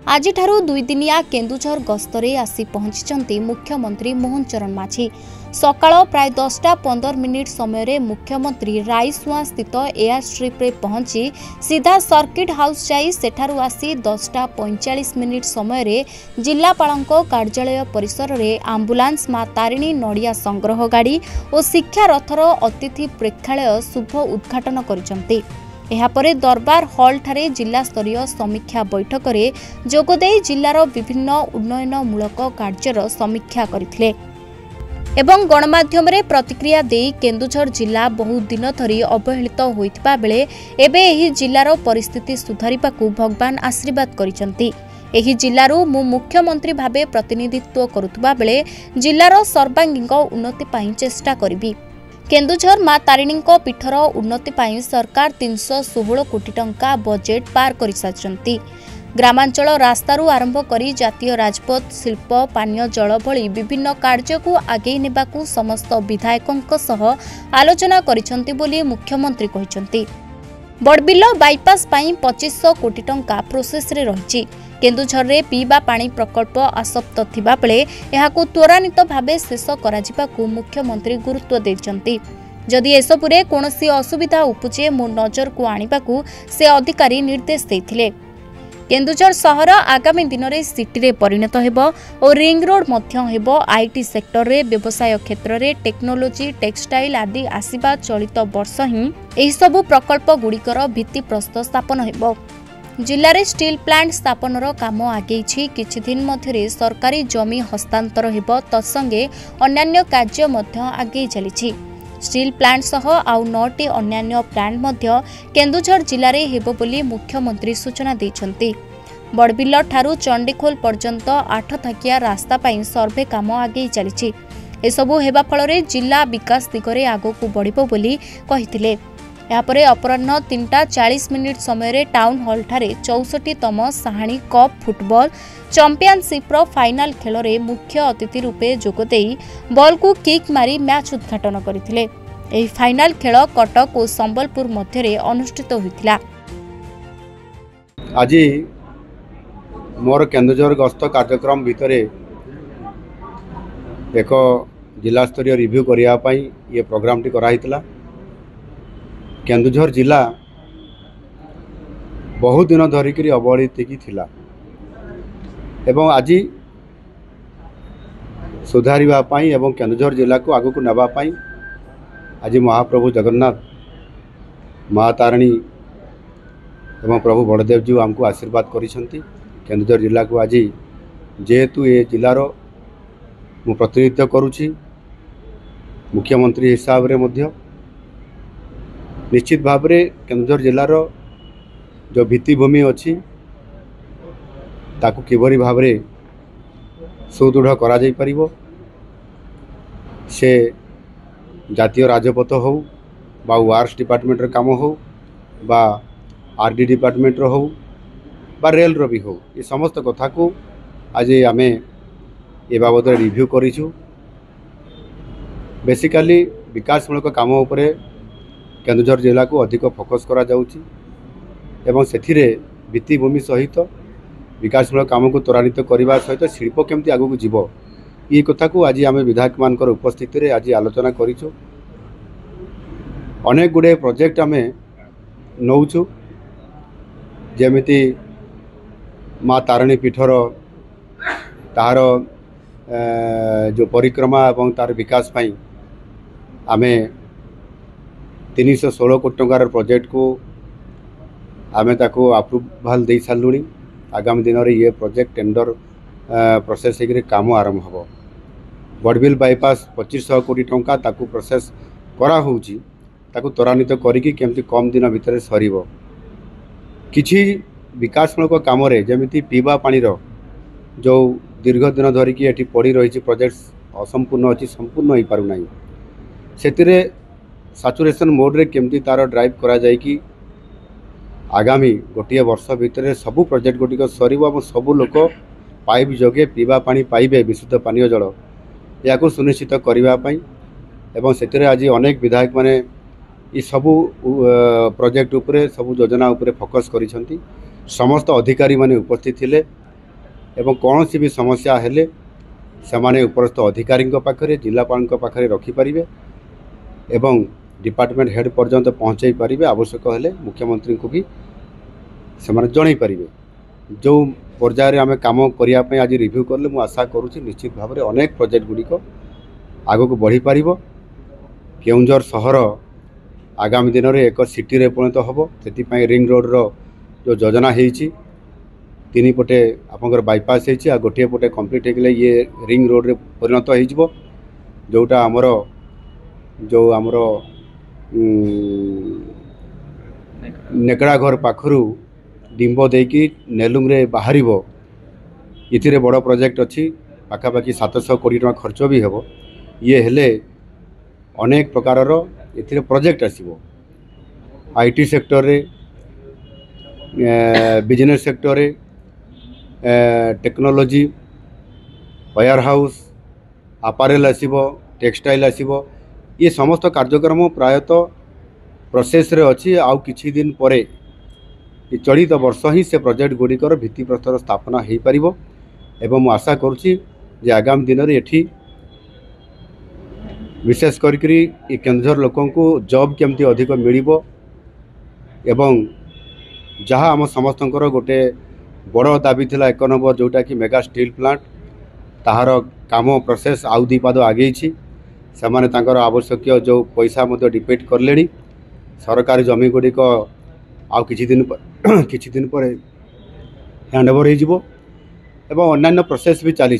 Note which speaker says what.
Speaker 1: आज दुई दिनिया केन्दुझर गस्तरे आसी पहुंची मुख्यमंत्री मोहन चरण माझी। सकाळ प्राय 10:15 समय मुख्यमंत्री राईसुआ स्थित एयर स्ट्रिप रे पहुंची सीधा सर्किट हाउस जाई सेठारु आसी 10:45 समय जिलापालଙ୍କ कार्यालय परिसर रे आंबुलांस मां तारिणी नड़िया संग्रह गाड़ी और शिक्षा रथर अतिथि प्रेक्षालय शुभ उद्घाटन करिसंती। एहापरे दरबार हॉल ठारे जिला स्तरीय समीक्षा बैठक रे जोगदे जिलार विभिन्न उन्नयनमूलक कार्यर समीक्षा करथिले एवं गणमाध्यम रे प्रतिक्रिया देई केन्दुझर जिला बहुत दिन धरी अवहेलित होइतबा बेले एबे एही जिलार परिस्थिति सुधारिबाकू भगवान आशीर्वाद करिसंती। एही जिल्लारू मु मुख्यमंत्री भाबे प्रतिनिधित्व करुतबा बेले जिलार सर्वांगीण उन्नति पाई चेष्टा करिबी। केन्दुझर मां तारिणी पीठर उन्नति पाई सरकार 316 कोटी टंका बजेट पार कर सारिछंती। ग्रामांचल रास्तारू आरंभ करी जातीय राजपथ शिल्प पानीय जल भली विभिन्न कार्य को आगे नेबाकू समस्त विधायकों सह आलोचना करिछंती बोली मुख्यमंत्री कहिछंती। बड़बिल बाईपास पाई 2500 कोटी टंका प्रोसेस रे रहिछि। केन्दुझर रे पीवा पानी प्रकल्प आसप्त थिबा बेले एहाकू त्वरान्वित भावे शेष कराजिबाकू मुख्यमंत्री गुरुत्व दैछंती। जदि एसबुरे कोनोसी असुविधा उपुजे मो नजर को आनिबाकू से अधिकारी निर्देश दैथिले। केन्दुझर सहर आगामी दिन में सिटी रे परिणत हेबो और रिंग रोड मध्य हेबो। आईटी सेक्टर रे व्यवसाय क्षेत्र रे टेक्नोलोजी टेक्सटाइल आदि आसीबा चलित वर्ष ही एही सबु प्रकल्प गुड़िकर भित्ति प्रस्तर स्थापन हेबो। जिल्ला रे स्टील प्लांट स्थापनर काम आगेछि। किछि दिन मध्यरे सरकारी जमी हस्तांतर हेबो तत्संगे अन्यान्य कार्य मध्य आगे चलिछि। स्टील प्लांट सह आउ 9टी अन्यान्य प्लांट मध्य केन्दुझर जिल्ला रे हेबो बोली मुख्यमंत्री सूचना दैछंती। बड़बिल ठारू चंडीखोल पर्यंत 8 थाकिया रास्ता पाई सर्वे काम आगे चलिछि। एसबु हेबा फଳରେ जिल्ला विकास दिगरे आगकू बढ़िबो बोली कहिथिले। यापरे अपराह्न 3:40 समय टाउन हॉल ठारे 64तम Sahani cup football championship final खेल रे मुख्य अतिथि रूपे जोगदेई बॉल को किक मारी मैच उद्घाटन करथिले। एही फाइनाल खेल कटक और संबलपुर मध्य अनुष्ठित होइतिला।
Speaker 2: आज मोर केन्दुझर गस्त कार्यक्रम भितरे एक जिला स्तरीय रिव्यू करिया पई ये प्रोग्राम टी कराइतिला। केन्दुझर जिला बहुत दिन धरिक अवहेलित की थिला एवं आज सुधारिबा पई एवं केन्दुझर जिला को आगु को नेबा पई आज महाप्रभु जगन्नाथ माँ तारिणी एवं प्रभु बड़देव जी आमको आशीर्वाद करिसंती। केन्दुझर जिला को आज जेहेतु ये जिलार मु प्रतिनिधित्व करुछि मुख्यमंत्री हिसाब रे मध्य निश्चित भाव में केन्दुझर जिलार जो भित्तिभूमि अच्छी ताकू किभली भाव में सुदृढ़ करा जाई परिबो। से जातीय राजपथ हो बा वार्स डिपार्टमेंट रे काम हो बा आरडी डिपार्टमेंट रो हो बा रेल रो भी हो, ये समस्त कथा को आज आमे ए बाबद रिव्यू करिछु। बेसिकली विकासमूलक काम उपरे केन्दुझर जिला को अधिक फोकस करा जाउची एवं सेथिरे भित्तिभूमि सहित विकासमूलक काम को त्वरान्वित करने सहित शिल्प केमती आगू जीव ये कथा को आज आम विधायक मान उपस्थिति रे आज आलोचना करिछु। अनेक गुड़े प्रोजेक्ट आम नौचु जेमिति माँ तारिणी पीठर तार जो परिक्रमा एवं तार विकास पाई आमे 316 कोटी टंकार प्रोजेक्ट को आमे ताको अप्रूवाल दे सारूँ। आगामी दिन में ये प्रोजेक्ट टेंडर प्रोसेस होकर काम आरंभ हो। बड़बिल बाईपास 2500 कोटी टंका ताकू प्रोसेस करा होउची ताकू त्वरान्वित करिकी केमती कम दिन भितर सरीबो। किछि विकासमूलक काम रे जेमिति पीवा पानी रो जो दीर्घ दिन धरिकी एठी पड़ी रही प्रोजेक्ट्स असंपूर्ण अच्छी संपूर्ण हो पारु नाही। सेतिरे सैचुरेशन मोड रे केमती तार ड्राइव करा जाय कि आगामी गोटे वर्ष भितर सबू प्रोजेक्ट गुटिक सर सबू लोक पाइप जोगे पीवा पानी पाइबे विशुद्ध पानीय जल या सुनिश्चित करने एवं से आज अनेक विधायक माने ये सबू प्रोजेक्ट उपरे सबू योजना उपरे फोकस करिसंती। समस्त अधिकारी माने उपस्थित थिले एवं कौन सी भी समस्या हेले सेमाने उपरस्थ अधिकारी पाखे जिलापाल पाखे रखिपारे एवं डिपार्टमेंट हेड पर्यंत पहुँचाई पारे आवश्यक हेले मुख्यमंत्री को भी सेमाने जन पारे जो पर्यायर आम कम करने आज रिव्यू कले मुझे आशा करुँच निश्चित भाव में अनेक प्रोजेक्ट गुड़िक आग को बढ़ी पार केउंझर सहर आगामी दिन में एक सिटी रे परिणत हम से रिंग रोड रो जो योजना होती तीन पटे आपंकर बाईपास होती गोटे पटे कम्प्लीट होगले ये रिंग रोड रे परिणत हो जोटा आमर जो आमर नेकड़ा घर पाखरु डिंब देकी नेलुंग रे बाहर ये बड़ प्रोजेक्ट अच्छी पाखापाखि 700 कोटी टका खर्च भी हेबो ये हेले अनेक प्रकार ये प्रोजेक्ट आसीबो आईटी सेक्टर रे बिजनेस सेक्टर रे टेक्नोलॉजी वेयर हाउस अपारेल आसीबो टेक्सटाइल आसीबो ये समस्त कार्यक्रम प्रायतः प्रोसेस रे अच्छी आउ किछि दिन परे चलित वर्ष ही से प्रोजेक्ट गुड़िकर भित्तिप्रस्तर स्थापना हो पार एवं मु आशा करुच्ची जे आगामी दिन में एठी विशेष करी केन्दुझर लोक जॉब केमती अधिक मिलिबो एवं जहाँ आम समस्तंकर गोटे बड़ दाबी थिला 1 नंबर जोटा कि मेगा स्टील प्लांट ताहार काम प्रोसेस आउ दी पाद आगे से माने तांकर आवश्यक जो पैसा मध्य डिपेट करले सरकारी जमी गुड़िक आउ किछि दिन पर हैंडओवर हो अन्य प्रोसेस भी चली।